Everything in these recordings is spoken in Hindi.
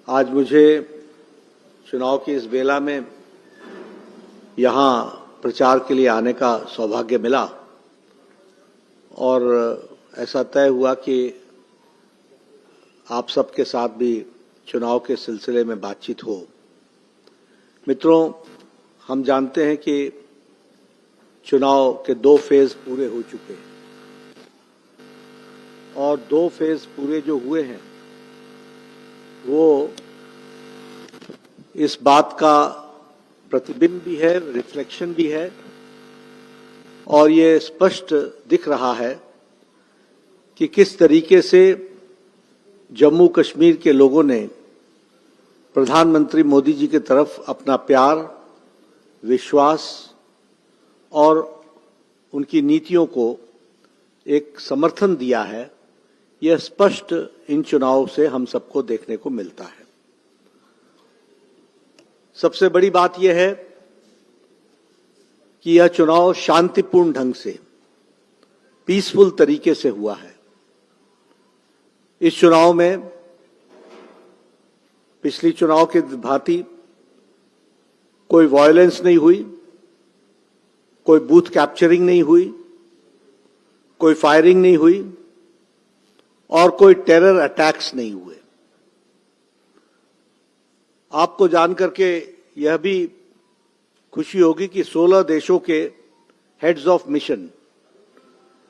आज मुझे चुनाव की इस बेला में यहाँ प्रचार के लिए आने का सौभाग्य मिला और ऐसा तय हुआ कि आप सबके साथ भी चुनाव के सिलसिले में बातचीत हो। मित्रों, हम जानते हैं कि चुनाव के 2 फेज पूरे हो चुके हैं और 2 फेज पूरे जो हुए हैं वो इस बात का प्रतिबिंब भी है, रिफ्लेक्शन भी है और ये स्पष्ट दिख रहा है कि किस तरीके से जम्मू कश्मीर के लोगों ने प्रधानमंत्री मोदी जी की तरफ अपना प्यार, विश्वास और उनकी नीतियों को एक समर्थन दिया है। यह स्पष्ट इन चुनावों से हम सबको देखने को मिलता है। सबसे बड़ी बात यह है कि यह चुनाव शांतिपूर्ण ढंग से, पीसफुल तरीके से हुआ है। इस चुनाव में पिछली चुनाव के भांति कोई वायलेंस नहीं हुई, कोई बूथ कैप्चरिंग नहीं हुई, कोई फायरिंग नहीं हुई और कोई टेरर अटैक्स नहीं हुए। आपको जानकर के यह भी खुशी होगी कि 16 देशों के हेड्स ऑफ मिशन,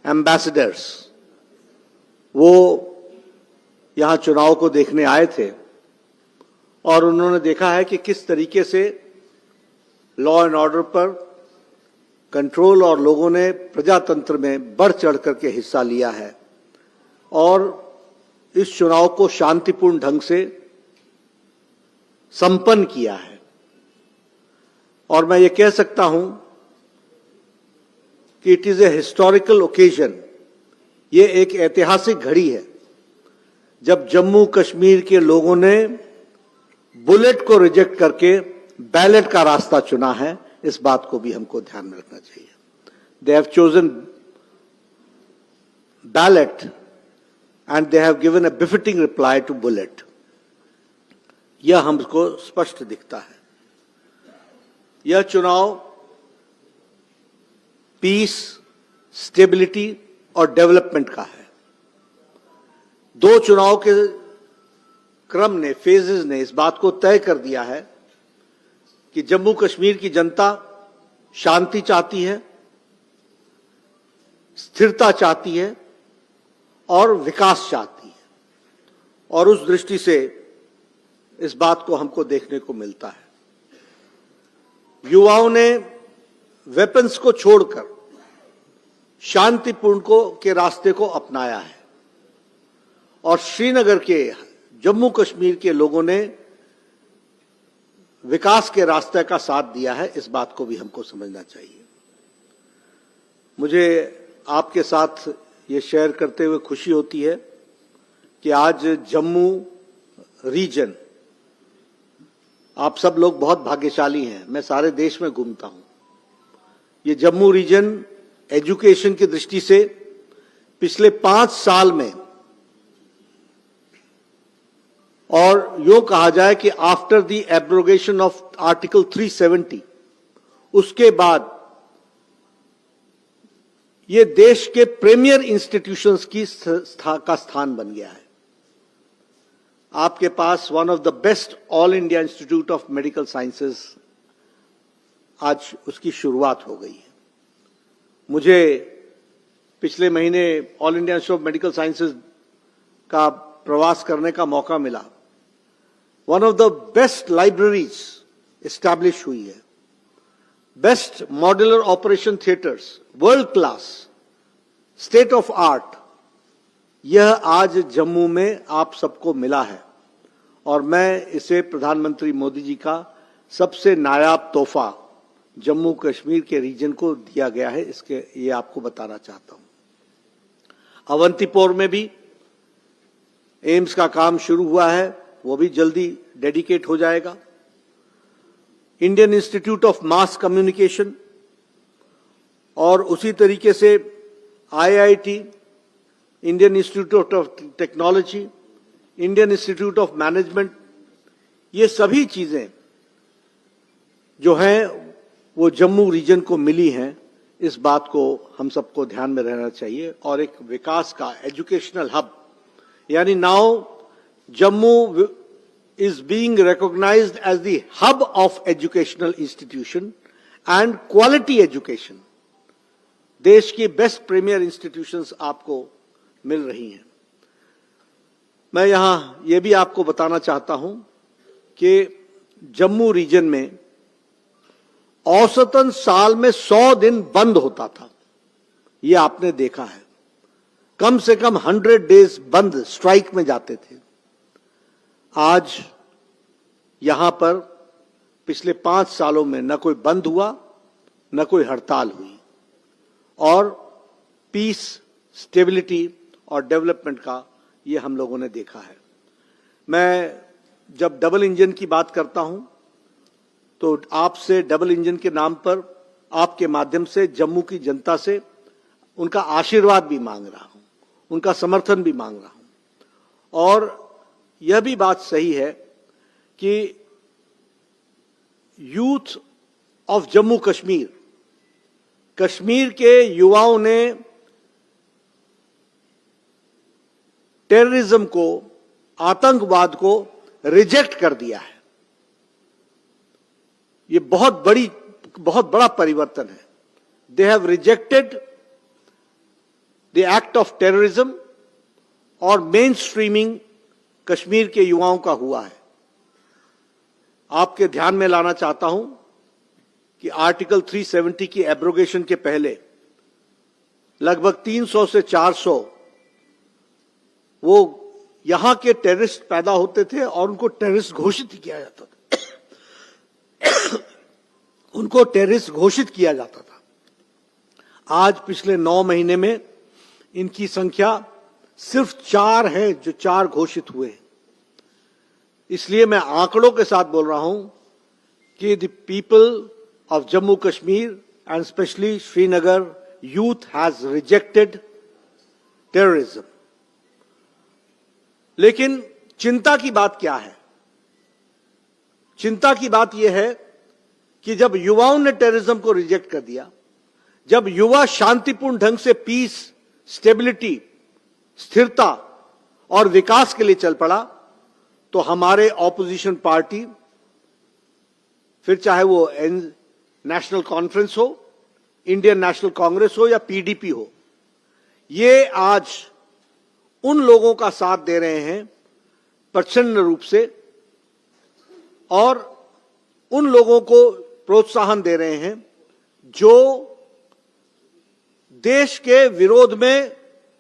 एम्बेसडर्स, वो यहां चुनाव को देखने आए थे और उन्होंने देखा है कि किस तरीके से लॉ एंड ऑर्डर पर कंट्रोल और लोगों ने प्रजातंत्र में बढ़ चढ़ करके हिस्सा लिया है और इस चुनाव को शांतिपूर्ण ढंग से संपन्न किया है। और मैं ये कह सकता हूं कि it is a historical occasion. ये एक ऐतिहासिक घड़ी है जब जम्मू कश्मीर के लोगों ने बुलेट को रिजेक्ट करके बैलेट का रास्ता चुना है। इस बात को भी हमको ध्यान में रखना चाहिए। They have chosen ballot and they have given a befitting reply to bullet. यह हमको स्पष्ट दिखता है। यह चुनाव पीस, स्टेबिलिटी और डेवलपमेंट का है। 2 चुनाव के क्रम ने, फेजेस ने इस बात को तय कर दिया है कि जम्मू कश्मीर की जनता शांति चाहती है, स्थिरता चाहती है और विकास चाहती है और उस दृष्टि से इस बात को हमको देखने को मिलता है। युवाओं ने वेपन्स को छोड़कर शांतिपूर्ण के रास्ते को अपनाया है और श्रीनगर के, जम्मू कश्मीर के लोगों ने विकास के रास्ते का साथ दिया है। इस बात को भी हमको समझना चाहिए। मुझे आपके साथ ये शेयर करते हुए खुशी होती है कि आज जम्मू रीजन, आप सब लोग बहुत भाग्यशाली हैं। मैं सारे देश में घूमता हूं। ये जम्मू रीजन एजुकेशन की दृष्टि से पिछले 5 साल में, और यूं कहा जाए कि after the abrogation of article 370, उसके बाद ये देश के प्रीमियर इंस्टीट्यूशंस का स्थान बन गया है। आपके पास one of the best All India Institute of Medical Sciences, आज उसकी शुरुआत हो गई है। मुझे पिछले महीने All India Institute of Medical Sciences का प्रवास करने का मौका मिला। One of the best libraries establish हुई है, best modular operation theatres, world class, state of art, यह आज जम्मू में आप सबको मिला है और मैं इसे प्रधानमंत्री मोदी जी का सबसे नायाब तोहफा जम्मू कश्मीर के रीजन को दिया गया है, इसके ये आपको बताना चाहता हूं। अवंतीपोर में भी एम्स का काम शुरू हुआ है, वो भी जल्दी डेडिकेट हो जाएगा। Indian Institute of Mass communication और उसी तरीके से IIT, Indian Institute of technology, Indian Institute of management, ये सभी चीजें जो हैं वो जम्मू रीजन को मिली हैं, इस बात को हम सबको ध्यान में रहना चाहिए। और एक विकास का एजुकेशनल हब, यानी now Jammu is being recognized as the hub of educational institution and quality education. देश की बेस्ट प्रीमियर इंस्टीट्यूशंस आपको मिल रही हैं। मैं यहां यह भी आपको बताना चाहता हूं कि जम्मू रीजन में औसतन साल में 100 दिन बंद होता था, यह आपने देखा है। कम से कम 100 डेज बंद, स्ट्राइक में जाते थे। आज यहां पर पिछले 5 सालों में न कोई बंद हुआ, न कोई हड़ताल हुई, और पीस, स्टेबिलिटी और डेवलपमेंट का ये हम लोगों ने देखा है। मैं जब डबल इंजन की बात करता हूं तो आपसे डबल इंजन के नाम पर, आपके माध्यम से जम्मू की जनता से उनका आशीर्वाद भी मांग रहा हूं, उनका समर्थन भी मांग रहा हूं। और यह भी बात सही है कि यूथ ऑफ जम्मू कश्मीर, कश्मीर के युवाओं ने टेररिज्म को, आतंकवाद को रिजेक्ट कर दिया है। ये बहुत बड़ा परिवर्तन है। They have rejected the act of terrorism, और मेन स्ट्रीमिंग कश्मीर के युवाओं का हुआ है। आपके ध्यान में लाना चाहता हूं कि आर्टिकल 370 की एब्रोगेशन के पहले लगभग 300 से 400 वो यहां के टेररिस्ट पैदा होते थे और उनको टेररिस्ट घोषित किया जाता था। उनको टेररिस्ट घोषित किया जाता था। आज पिछले 9 महीने में इनकी संख्या सिर्फ 4 है जो 4 घोषित हुए हैं। इसलिए मैं आंकड़ों के साथ बोल रहा हूं कि the people of Jammu Kashmir and specially Srinagar youth has rejected terrorism. लेकिन चिंता की बात क्या है? चिंता की बात यह है कि जब युवाओं ने टेररिज्म को रिजेक्ट कर दिया, जब युवा शांतिपूर्ण ढंग से पीस, स्टेबिलिटी, स्थिरता और विकास के लिए चल पड़ा, तो हमारे ऑपोजिशन पार्टी, फिर चाहे वो नेशनल कॉन्फ्रेंस हो, इंडियन नेशनल कांग्रेस हो या पीडीपी हो, ये आज उन लोगों का साथ दे रहे हैं प्रचंड रूप से, और उन लोगों को प्रोत्साहन दे रहे हैं जो देश के विरोध में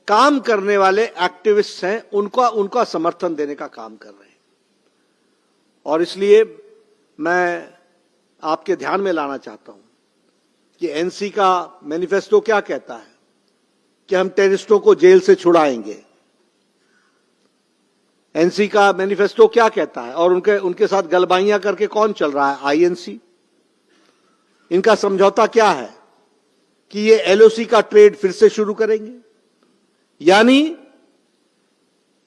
काम करने वाले एक्टिविस्ट हैं, उनका समर्थन देने का काम कर रहे हैं। और इसलिए मैं आपके ध्यान में लाना चाहता हूं कि एनसी का मैनिफेस्टो क्या कहता है कि हम टेररिस्टों को जेल से छुड़ाएंगे। एनसी का मैनिफेस्टो क्या कहता है, और उनके साथ गलबाइयां करके कौन चल रहा है? आईएनसी। इनका समझौता क्या है कि ये एलओसी का ट्रेड फिर से शुरू करेंगे, यानी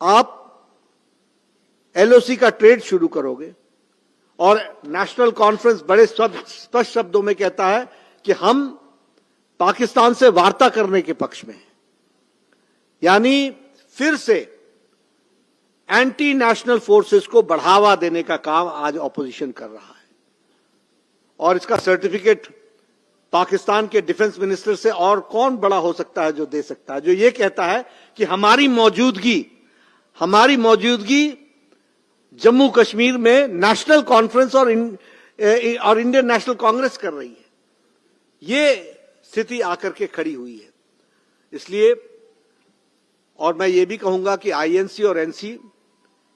आप एलओसी का ट्रेड शुरू करोगे। और नेशनल कॉन्फ्रेंस बड़े स्पष्ट शब्दों में कहता है कि हम पाकिस्तान से वार्ता करने के पक्ष में हैं, यानी फिर से एंटी नेशनल फोर्सेस को बढ़ावा देने का काम आज ऑपोजिशन कर रहा है। और इसका सर्टिफिकेट पाकिस्तान के डिफेंस मिनिस्टर से और कौन बड़ा हो सकता है जो दे सकता है, जो ये कहता है कि हमारी मौजूदगी जम्मू कश्मीर में नेशनल कॉन्फ्रेंस और इंडियन नेशनल कांग्रेस कर रही है। ये स्थिति आकर के खड़ी हुई है। इसलिए, और मैं ये भी कहूंगा कि आईएनसी और एनसी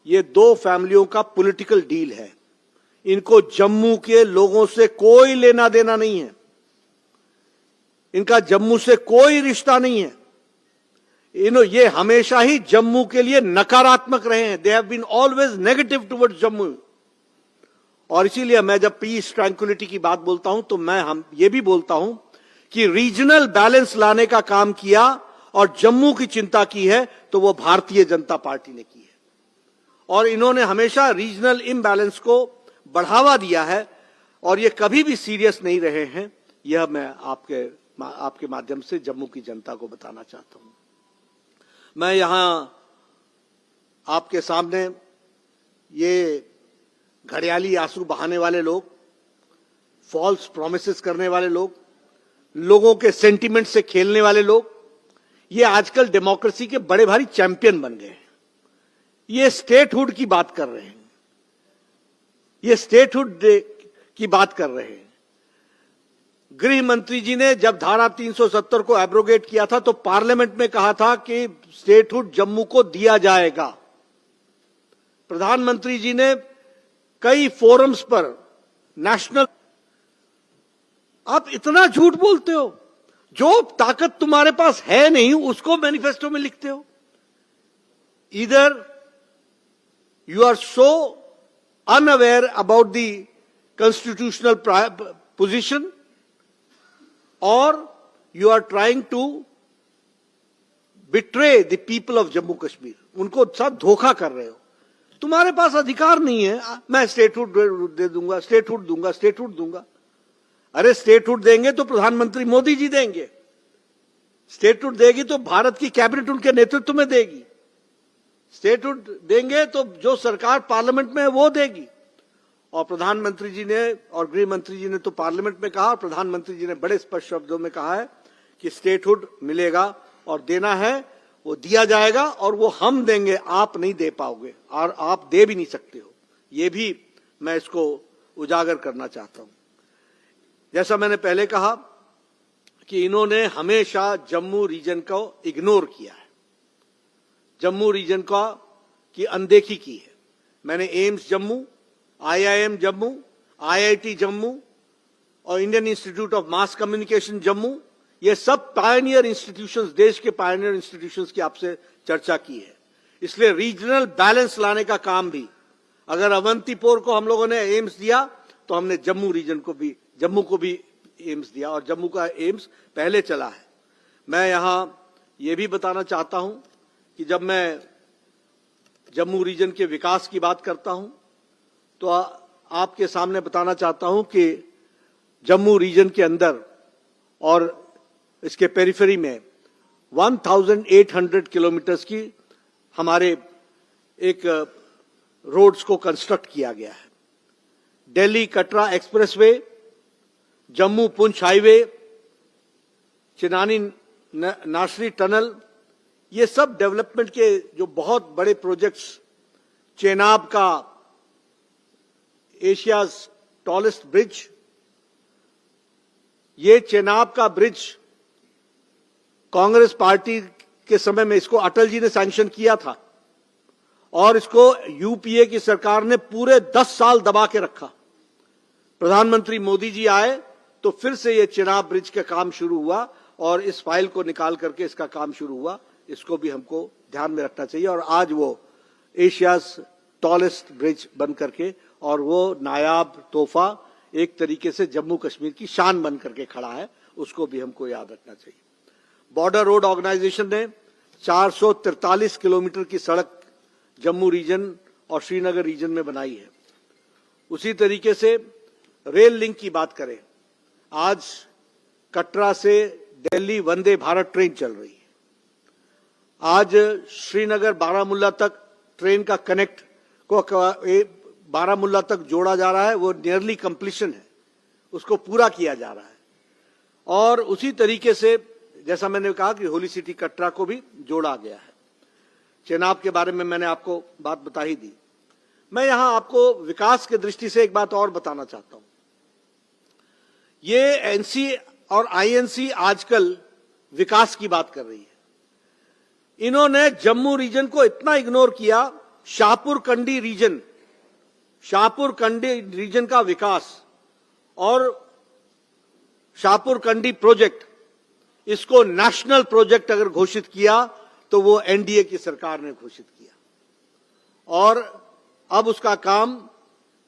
ये 2 फैमिलियों का पॉलिटिकल डील है। इनको जम्मू के लोगों से कोई लेना देना नहीं है, इनका जम्मू से कोई रिश्ता नहीं है। ये हमेशा ही जम्मू के लिए नकारात्मक रहे हैं। They have been always negative towards Jammu. और इसीलिए मैं जब पीस, ट्रैंक्विलिटी की बात बोलता हूं तो मैं ये भी बोलता हूं कि रीजनल बैलेंस लाने का काम किया और जम्मू की चिंता की है तो वो भारतीय जनता पार्टी ने की है। और इन्होंने हमेशा रीजनल इम्बैलेंस को बढ़ावा दिया है और ये कभी भी सीरियस नहीं रहे हैं। यह मैं आपके माध्यम से जम्मू की जनता को बताना चाहता हूं। मैं यहां आपके सामने ये घड़ियाली आंसू बहाने वाले लोग, फॉल्स प्रोमिसेस करने वाले लोग, लोगों के सेंटिमेंट से खेलने वाले लोग, ये आजकल डेमोक्रेसी के बड़े भारी चैंपियन बन गए हैं। ये स्टेटहुड की बात कर रहे हैं, ये स्टेटहुड की बात कर रहे हैं। गृह मंत्री जी ने जब धारा 370 को एब्रोगेट किया था तो पार्लियामेंट में कहा था कि स्टेटहुड जम्मू को दिया जाएगा। प्रधानमंत्री जी ने कई फोरम्स पर नेशनल, आप इतना झूठ बोलते हो, जो ताकत तुम्हारे पास है नहीं उसको मैनिफेस्टो में लिखते हो। इधर you are so unaware about the constitutional position or you are trying to betray the people of Jammu Kashmir. उनको साथ धोखा कर रहे हो। तुम्हारे पास अधिकार नहीं है, मैं स्टेटहुड दे दूंगा, स्टेटहुड दूंगा, स्टेटहुड दूंगा। अरे स्टेटहुड देंगे तो प्रधानमंत्री मोदी जी देंगे, स्टेटहुड देगी तो भारत की कैबिनेट उनके नेतृत्व में देगी, स्टेटहुड देंगे तो जो सरकार पार्लियामेंट में है वो देगी। और प्रधानमंत्री जी ने और गृह मंत्री जी ने तो पार्लियामेंट में कहा, और प्रधानमंत्री जी ने बड़े स्पष्ट शब्दों में कहा है कि स्टेटहुड मिलेगा और देना है वो दिया जाएगा और वो हम देंगे, आप नहीं दे पाओगे और आप दे भी नहीं सकते हो। ये भी मैं इसको उजागर करना चाहता हूं। जैसा मैंने पहले कहा कि इन्होंने हमेशा जम्मू रीजन को इग्नोर किया है, जम्मू रीजन की अनदेखी की है। मैंने एम्स जम्मू, IIM जम्मू, IIT जम्मू और Indian Institute of Mass Communication Jammu, ये सब पायनियर इंस्टीट्यूशंस, देश के पायनियर इंस्टीट्यूशंस की आपसे चर्चा की है। इसलिए रीजनल बैलेंस लाने का काम भी, अगर अवंतीपोर को हम लोगों ने एम्स दिया तो हमने जम्मू रीजन को भी, जम्मू को भी एम्स दिया और जम्मू का एम्स पहले चला है। मैं यहां ये भी बताना चाहता हूं कि जब मैं जम्मू रीजन के विकास की बात करता हूं तो आपके सामने बताना चाहता हूं कि जम्मू रीजन के अंदर और इसके पेरिफेरी में 1800 किलोमीटर्स की हमारे एक रोड्स को कंस्ट्रक्ट किया गया है। दिल्ली कटरा एक्सप्रेसवे, जम्मू पुंछ हाईवे, चिनानी नासरी टनल, ये सब डेवलपमेंट के जो बहुत बड़े प्रोजेक्ट्स, चेनाब का एशियाज टॉलेस्ट ब्रिज, ये चेनाब का ब्रिज कांग्रेस पार्टी के समय में इसको अटल जी ने सैंक्शन किया था और इसको यूपीए की सरकार ने पूरे 10 साल दबा के रखा। प्रधानमंत्री मोदी जी आए तो फिर से ये चेनाब ब्रिज का काम शुरू हुआ और इस फाइल को निकाल करके इसका काम शुरू हुआ। इसको भी हमको ध्यान में रखना चाहिए और आज वो एशियाज टॉलेस्ट ब्रिज बन करके और वो नायाब तोहफा एक तरीके से जम्मू कश्मीर की शान बन करके खड़ा है, उसको भी हमको याद रखना चाहिए। बॉर्डर रोड ऑर्गेनाइजेशन ने 443 किलोमीटर की सड़क जम्मू रीजन और श्रीनगर रीजन में बनाई है। उसी तरीके से रेल लिंक की बात करें, आज कटरा से दिल्ली वंदे भारत ट्रेन चल रही है। आज श्रीनगर बारामुल्ला तक ट्रेन का कनेक्ट को बारामुल्ला तक जोड़ा जा रहा है, वो नियरली कंप्लीशन है, उसको पूरा किया जा रहा है। और उसी तरीके से जैसा मैंने कहा कि होली सिटी कटरा को भी जोड़ा गया है। चेनाब के बारे में मैंने आपको बात बता ही दी। मैं यहां आपको विकास की दृष्टि से एक बात और बताना चाहता हूं। ये एनसी और आईएनसी आजकल विकास की बात कर रही है। इन्होंने जम्मू रीजन को इतना इग्नोर किया। शाहपुर कंडी रीजन का विकास और शाहपुर कंडी प्रोजेक्ट, इसको नेशनल प्रोजेक्ट अगर घोषित किया तो वो एनडीए की सरकार ने घोषित किया और अब उसका काम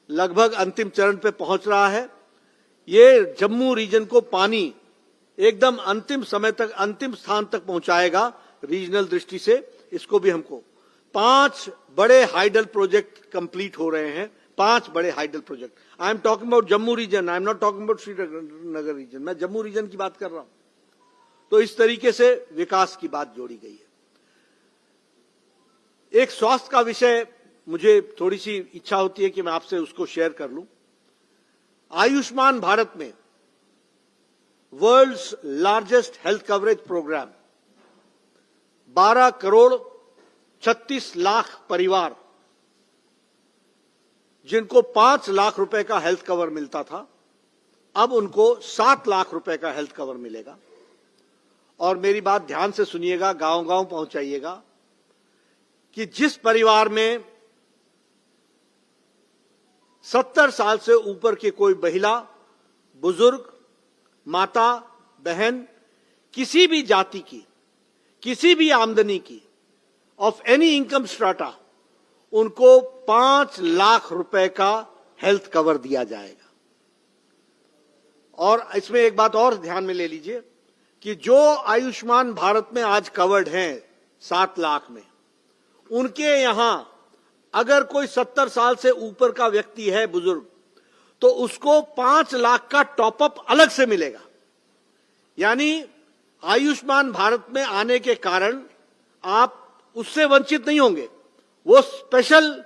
लगभग अंतिम चरण पे पहुंच रहा है। ये जम्मू रीजन को पानी एकदम अंतिम समय तक, अंतिम स्थान तक पहुंचाएगा रीजनल दृष्टि से, इसको भी हमको। 5 बड़े हाइडल प्रोजेक्ट कंप्लीट हो रहे हैं, 5 बड़े hydel project. I am talking about Jammu region, I am not talking about Srinagar region, मैं जम्मू रीजन की बात कर रहा हूं। तो इस तरीके से विकास की बात जोड़ी गई है। एक स्वास्थ्य का विषय मुझे थोड़ी सी इच्छा होती है कि मैं आपसे उसको शेयर कर लूं। आयुष्मान भारत में world's largest health coverage program 12 crore 36 lakh परिवार जिनको 5 लाख रुपए का हेल्थ कवर मिलता था, अब उनको 7 लाख रुपए का हेल्थ कवर मिलेगा। और मेरी बात ध्यान से सुनिएगा, गांव-गांव पहुंचाइएगा कि जिस परिवार में 70 साल से ऊपर की कोई महिला, बुजुर्ग, माता, बहन, किसी भी जाति की, किसी भी आमदनी की, ऑफ एनी इनकम स्ट्राटा, उनको 5 लाख रुपए का हेल्थ कवर दिया जाएगा। और इसमें एक बात और ध्यान में ले लीजिए कि जो आयुष्मान भारत में आज कवर्ड हैं 7 लाख में, उनके यहां अगर कोई 70 साल से ऊपर का व्यक्ति है, बुजुर्ग, तो उसको 5 लाख का टॉपअप अलग से मिलेगा। यानी आयुष्मान भारत में आने के कारण आप उससे वंचित नहीं होंगे। वो स्पेशल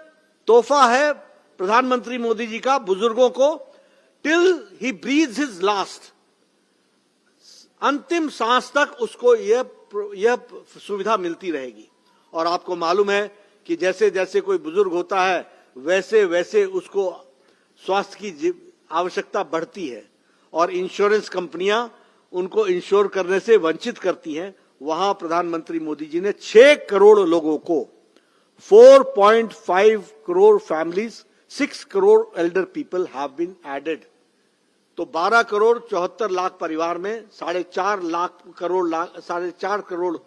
तोहफा है प्रधानमंत्री मोदी जी का बुजुर्गों को, टिल ही ब्रीथ्स हिज लास्ट, अंतिम सांस तक उसको यह सुविधा मिलती रहेगी। और आपको मालूम है कि जैसे जैसे कोई बुजुर्ग होता है वैसे वैसे उसको स्वास्थ्य की आवश्यकता बढ़ती है और इंश्योरेंस कंपनियां उनको इंश्योर करने से वंचित करती हैं। वहां प्रधानमंत्री मोदी जी ने 6 करोड़ लोगों को, 4.5 crore families, 6 crore elder people have been added. तो 12 करोड़ 74 लाख परिवार में 4.5 करोड़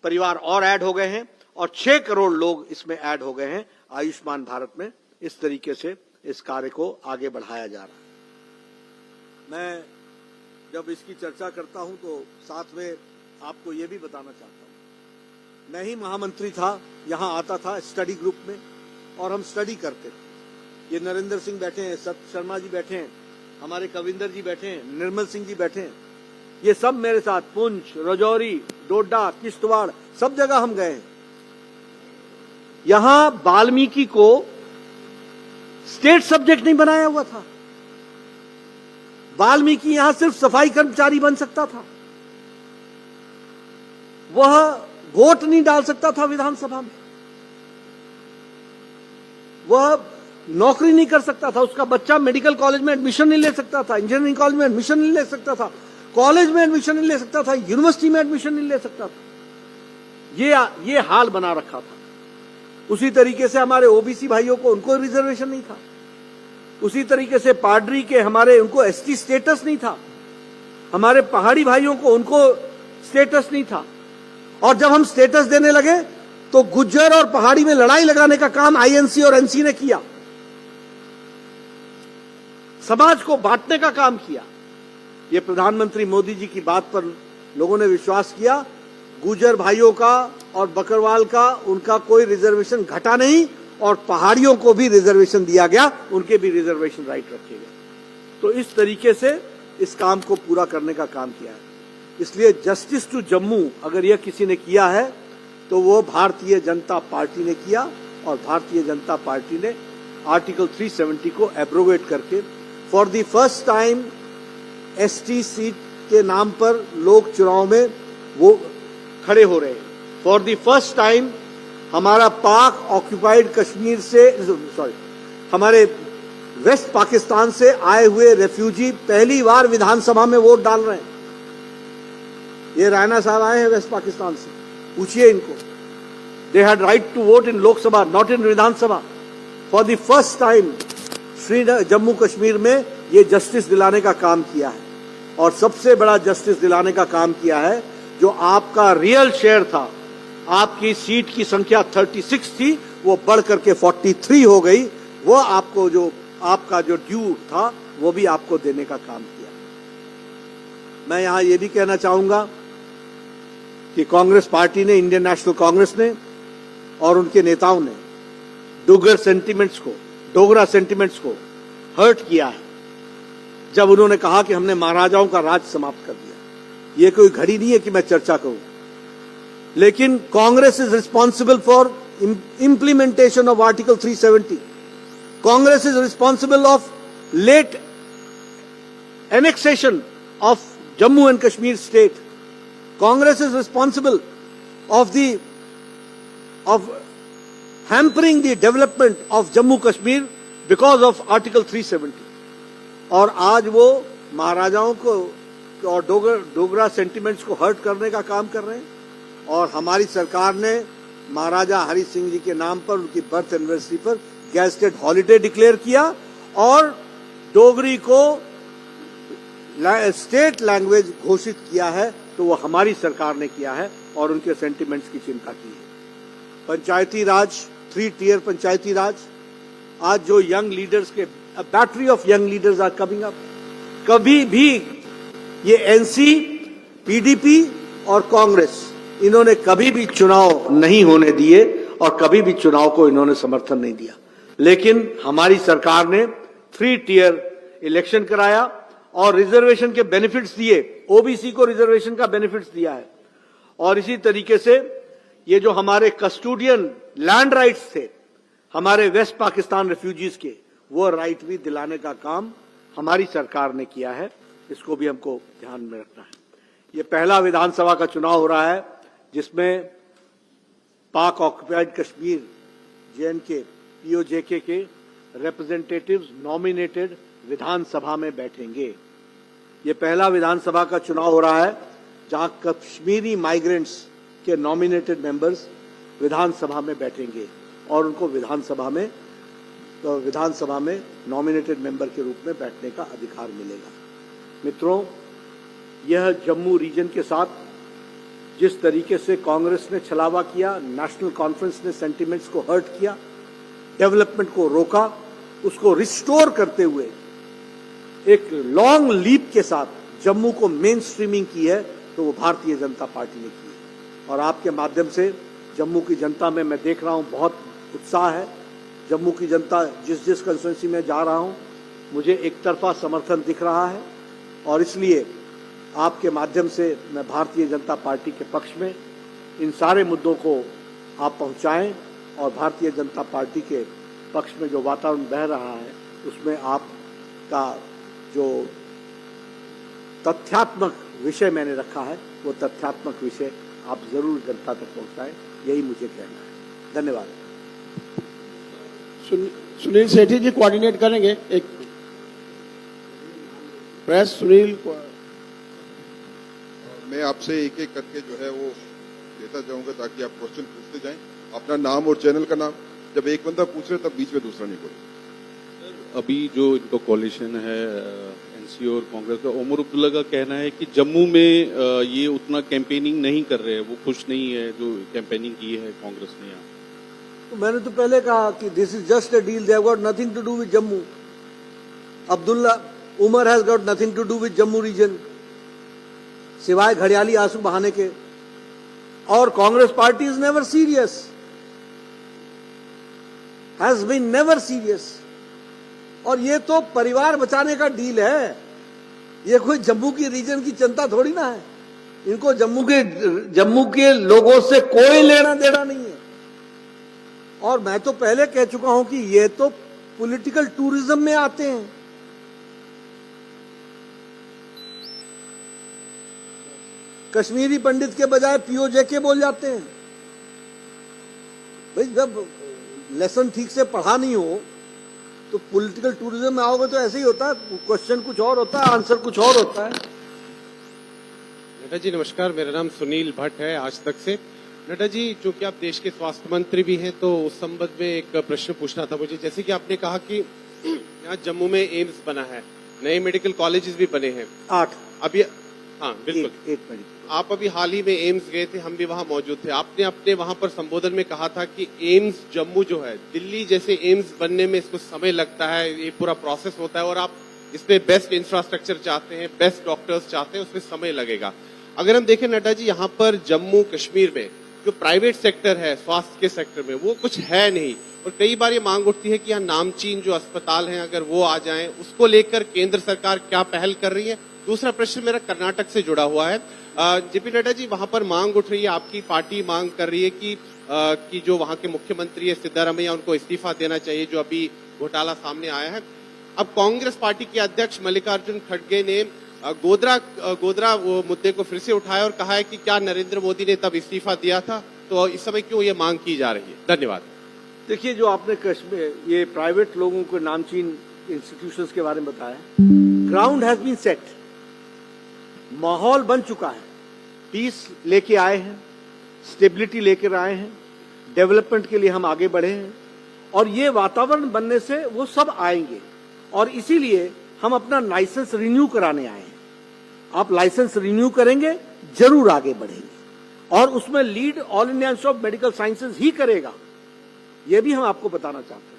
परिवार और ऐड हो गए हैं और 6 करोड़ लोग इसमें ऐड हो गए हैं आयुष्मान भारत में। इस तरीके से इस कार्य को आगे बढ़ाया जा रहा है। मैं जब इसकी चर्चा करता हूं तो साथ में आपको यह भी बताना चाहता हूं, मैं ही महामंत्री था, यहां आता था स्टडी ग्रुप में और हम स्टडी करते थे। ये नरेंद्र सिंह बैठे हैं, सत्य शर्मा जी बैठे हैं, हमारे कविंदर जी बैठे हैं, निर्मल सिंह जी बैठे हैं, ये सब मेरे साथ पुंछ, राजौरी, डोडा, किश्तवाड़, सब जगह हम गए हैं। यहां वाल्मीकि को स्टेट सब्जेक्ट नहीं बनाया हुआ था। वाल्मीकि यहां सिर्फ सफाई कर्मचारी बन सकता था, वह वोट नहीं डाल सकता था विधानसभा में, वह नौकरी नहीं कर सकता था, उसका बच्चा मेडिकल कॉलेज में एडमिशन नहीं ले सकता था, इंजीनियरिंग कॉलेज में एडमिशन नहीं ले सकता था, कॉलेज में एडमिशन नहीं ले सकता था, यूनिवर्सिटी में एडमिशन नहीं ले सकता था। ये हाल बना रखा था। उसी तरीके से हमारे ओबीसी भाइयों को, उनको रिजर्वेशन नहीं था। उसी तरीके से पाडरी के हमारे, उनको एसटी स्टेटस नहीं था। हमारे पहाड़ी भाइयों को, उनको स्टेटस नहीं था। और जब हम स्टेटस देने लगे तो गुज्जर और पहाड़ी में लड़ाई लगाने का काम आईएनसी और एनसी ने किया, समाज को बांटने का काम किया। ये प्रधानमंत्री मोदी जी की बात पर लोगों ने विश्वास किया। गुज्जर भाइयों का और बकरवाल का, उनका कोई रिजर्वेशन घटा नहीं और पहाड़ियों को भी रिजर्वेशन दिया गया, उनके भी रिजर्वेशन राइट रखे गए। तो इस तरीके से इस काम को पूरा करने का काम किया है। इसलिए जस्टिस टू जम्मू अगर यह किसी ने किया है तो वो भारतीय जनता पार्टी ने किया, और भारतीय जनता पार्टी ने आर्टिकल 370 को एब्रोगेट करके for the first time ST seat के नाम पर लोग चुनाव में वो खड़े हो रहे हैं। फॉर द फर्स्ट टाइम हमारा पाक ऑक्यूपाइड कश्मीर से, हमारे वेस्ट पाकिस्तान से आए हुए रेफ्यूजी पहली बार विधानसभा में वोट डाल रहे हैं। ये रैना साहब आए हैं वेस्ट पाकिस्तान से, पूछिए इनको। They had right to vote in Lok Sabha, not in Vidhan Sabha. For the first time Jammu Kashmir में ये जस्टिस दिलाने का काम किया है। और सबसे बड़ा जस्टिस दिलाने का काम किया है, जो आपका रियल शेयर था, आपकी सीट की संख्या 36 थी, वो बढ़ करके 43 हो गई। वो आपको जो आपका जो ड्यू था वो भी आपको देने का काम किया। मैं यहां ये भी कहना चाहूंगा कि कांग्रेस पार्टी ने, इंडियन नेशनल कांग्रेस ने और उनके नेताओं ने डोगरा सेंटिमेंट्स को हर्ट किया है जब उन्होंने कहा कि हमने महाराजाओं का राज समाप्त कर दिया। ये कोई घड़ी नहीं है कि मैं चर्चा करूं, लेकिन Congress is responsible for implementation of Article 370. Congress is responsible of late annexation of Jammu and Kashmir state. Congress is responsible of hampering the development of Jammu Kashmir because of Article 370. और आज वो महाराजाओं को और डोगरा सेंटिमेंट्स को हर्ट करने का काम कर रहे हैं। और हमारी सरकार ने महाराजा हरि सिंह जी के नाम पर उनकी बर्थ एनिवर्सरी पर गैजेटेड हॉलिडे डिक्लेयर किया और डोगरी को स्टेट लैंग्वेज घोषित किया है। तो वो हमारी सरकार ने किया है और उनके सेंटिमेंट्स की चिंता की है। पंचायती राज, 3 tier पंचायती राज, आज जो यंग लीडर्स के battery of young leaders are coming up. कभी भी ये एनसी, पीडीपी और कांग्रेस, इन्होंने कभी भी चुनाव नहीं होने दिए और कभी भी चुनाव को इन्होंने समर्थन नहीं दिया। लेकिन हमारी सरकार ने 3 tier इलेक्शन कराया और रिजर्वेशन के बेनिफिट्स दिए, ओबीसी को रिजर्वेशन का बेनिफिट्स दिया है। और इसी तरीके से ये जो हमारे कस्टोडियन लैंड राइट्स थे हमारे वेस्ट पाकिस्तान रेफ्यूजीज के, वो राइट भी दिलाने का काम हमारी सरकार ने किया है। इसको भी हमको ध्यान में रखना है। ये पहला विधानसभा का चुनाव हो रहा है जिसमें पाक ऑक्युपाइड कश्मीर, जेएनके, पीओजेके के रिप्रेजेंटेटिव्स नॉमिनेटेड विधानसभा में बैठेंगे। ये पहला विधानसभा का चुनाव हो रहा है जहां कश्मीरी माइग्रेंट्स के नॉमिनेटेड मेंबर्स विधानसभा में बैठेंगे और उनको विधानसभा में नॉमिनेटेड मेंबर के रूप में बैठने का अधिकार मिलेगा। मित्रों, यह जम्मू रीजन के साथ जिस तरीके से कांग्रेस ने छलावा किया, नेशनल कॉन्फ्रेंस ने सेंटिमेंट्स को हर्ट किया, डेवलपमेंट को रोका, उसको रिस्टोर करते हुए एक लॉन्ग लीप के साथ जम्मू को मेन स्ट्रीमिंग की है, तो वो भारतीय जनता पार्टी ने की है। और आपके माध्यम से जम्मू की जनता में मैं देख रहा हूं बहुत उत्साह है। जम्मू की जनता जिस कंस्टिट्यूंसी में जा रहा हूं, मुझे एक तरफा समर्थन दिख रहा है और इसलिए आपके माध्यम से मैं भारतीय जनता पार्टी के पक्ष में इन सारे मुद्दों को आप पहुंचाएं और भारतीय जनता पार्टी के पक्ष में जो वातावरण बह रहा है उसमें आपका जो तथ्यात्मक विषय मैंने रखा है वो तथ्यात्मक विषय आप जरूर जनता तक पहुंचाएं, यही मुझे कहना है। धन्यवाद। सुनील सेठी जी कोऑर्डिनेट करेंगे। एक प्रेस सुनील, मैं आपसे एक एक करके जो है वो देता जाऊंगा ताकि आप क्वेश्चन पूछते जाएं। अपना नाम और चैनल का नाम, जब एक बंदा पूछ रहे तब बीच में दूसरा नहीं बोले। अभी जो इनका कोalition है एनसी और कांग्रेस का, उमर अब्दुल्ला का कहना है कि जम्मू में ये उतना कैंपेनिंग नहीं कर रहे हैं, वो खुश नहीं है जो कैंपेनिंग की है कांग्रेस ने यहाँ। तो मैंने तो पहले कहा कि this is just a deal, they have got nothing to do with Jammu. Omar has got nothing to do with Jammu region सिवाय घड़ियाली आंसू बहाने के। और Congress party is never serious, has been never serious. और ये तो परिवार बचाने का डील है, ये कोई जम्मू की रीजन की जनता थोड़ी ना है। इनको जम्मू के लोगों से कोई लेना देना नहीं है। और मैं तो पहले कह चुका हूं कि ये तो पॉलिटिकल टूरिज्म में आते हैं। कश्मीरी पंडित के बजाय पीओजेके बोल जाते हैं। भाई जब लेसन ठीक से पढ़ा नहीं हो तो पॉलिटिकल टूरिज्म में आओगे तो ऐसे ही होता है, क्वेश्चन कुछ और होता है, आंसर कुछ और होता है। नड्डा जी नमस्कार, मेरा नाम सुनील भट्ट है आज तक से। नड्डा जी, चूंकि आप देश के स्वास्थ्य मंत्री भी हैं तो उस संबंध में एक प्रश्न पूछना था मुझे। जैसे कि आपने कहा कि यहाँ जम्मू में एम्स बना है, नए मेडिकल कॉलेजेस भी बने हैं 8 अभी। हाँ बिल्कुल, 8 मेडिकल। आप अभी हाल ही में एम्स गए थे, हम भी वहां मौजूद थे। आपने अपने वहां पर संबोधन में कहा था कि एम्स जम्मू जो है, दिल्ली जैसे एम्स बनने में इसको समय लगता है, ये पूरा प्रोसेस होता है और आप इसमें बेस्ट इंफ्रास्ट्रक्चर चाहते हैं, बेस्ट डॉक्टर्स चाहते हैं, उसमें समय लगेगा। अगर हम देखें नड्डा जी, यहाँ पर जम्मू कश्मीर में जो प्राइवेट सेक्टर है स्वास्थ्य के सेक्टर में वो कुछ है नहीं। और कई बार ये मांग उठती है कि यहाँ नामचीन जो अस्पताल हैं अगर वो आ जाएं, उसको लेकर केंद्र सरकार क्या पहल कर रही है। दूसरा प्रश्न मेरा कर्नाटक से जुड़ा हुआ है। जेपी नड्डा जी, वहां पर मांग उठ रही है, आपकी पार्टी मांग कर रही है कि जो वहां के मुख्यमंत्री है सिद्धारमैया, उनको इस्तीफा देना चाहिए, जो अभी घोटाला सामने आया है। अब कांग्रेस पार्टी के अध्यक्ष मल्लिकार्जुन खड़गे ने गोधरा वो मुद्दे को फिर से उठाया और कहा है कि क्या नरेंद्र मोदी ने तब इस्तीफा दिया था, तो इस समय क्यों ये मांग की जा रही है। धन्यवाद। देखिए, जो आपने कश्मीर ये प्राइवेट लोगों को नामचीन इंस्टीट्यूशंस के बारे में बताया, ग्राउंड हैज बीन सेट, माहौल बन चुका है, पीस लेके आए हैं, स्टेबिलिटी लेकर आए हैं, डेवलपमेंट के लिए हम आगे बढ़े हैं और ये वातावरण बनने से वो सब आएंगे और इसीलिए हम अपना लाइसेंस रिन्यू कराने आए हैं। आप लाइसेंस रिन्यू करेंगे, जरूर आगे बढ़ेंगे और उसमें lead All India Institute of Medical Sciences ही करेगा, यह भी हम आपको बताना चाहते हैं।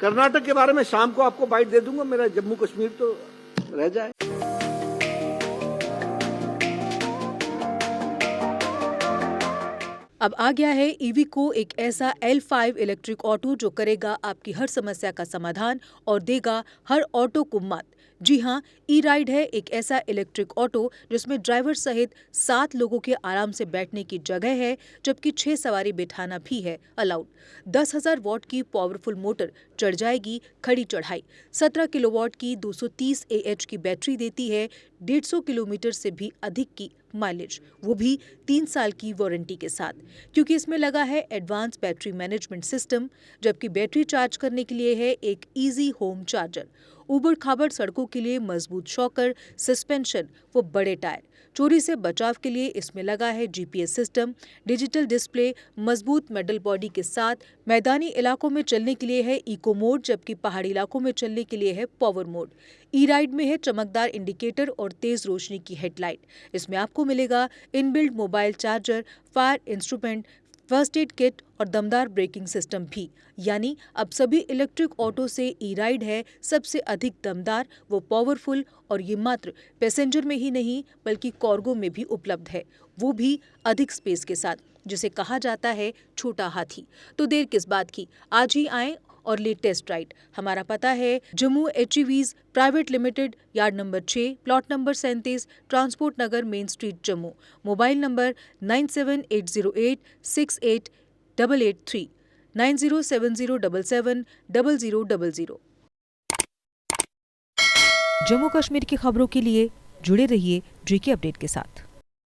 कर्नाटक के बारे में शाम को आपको बाइट दे दूंगा, मेरा जम्मू कश्मीर तो रह जाए। अब आ गया है ईवीको, एक ऐसा L5 इलेक्ट्रिक ऑटो जो करेगा आपकी हर समस्या का समाधान और देगा हर ऑटो को मात। जी हां, ई राइड है एक ऐसा इलेक्ट्रिक ऑटो जिसमें ड्राइवर सहित 7 लोगों के आराम से बैठने की जगह है, जबकि 6 सवारी बिठाना भी है अलाउड। 10,000 वॉट की पावरफुल मोटर चढ़ जाएगी खड़ी चढ़ाई। 17 किलोवाट की 230 AH की बैटरी देती है 150 किलोमीटर से भी अधिक की माइलेज, वो भी 3 साल की वारंटी के साथ, क्योंकि इसमें लगा है एडवांस बैटरी मैनेजमेंट सिस्टम, जबकि बैटरी चार्ज करने के लिए है एक इजी होम चार्जर। उबड़ खाबड़ सड़कों के लिए मजबूत शॉकर, सस्पेंशन व बड़े टायर। चोरी से बचाव के लिए इसमें लगा है GPS सिस्टम, डिजिटल डिस्प्ले, मजबूत मेटल बॉडी के साथ। मैदानी इलाकों में चलने के लिए है इको मोड, जबकि पहाड़ी इलाकों में चलने के लिए है पावर मोड। ई राइड में है चमकदार इंडिकेटर और तेज रोशनी की हेडलाइट। इसमें आपको मिलेगा inbuilt mobile charger, fire instrument, first aid kit और दमदार ब्रेकिंग सिस्टम भी। यानी अब सभी इलेक्ट्रिक ऑटो से ई राइड है सबसे अधिक दमदार व पावरफुल, और ये मात्र पैसेंजर में ही नहीं बल्कि कार्गो में भी उपलब्ध है, वो भी अधिक स्पेस के साथ, जिसे कहा जाता है छोटा हाथी। तो देर किस बात की, आज ही आएं और ले टेस्ट राइड। हमारा पता है Jammu HEVs private limited, yard number 6, plot number 37, transport Nagar, main street, Jammu. Mobile number 9780868883, 9070770000। Jammu Kashmir की खबरों के लिए जुड़े रहिए GK अपडेट के साथ।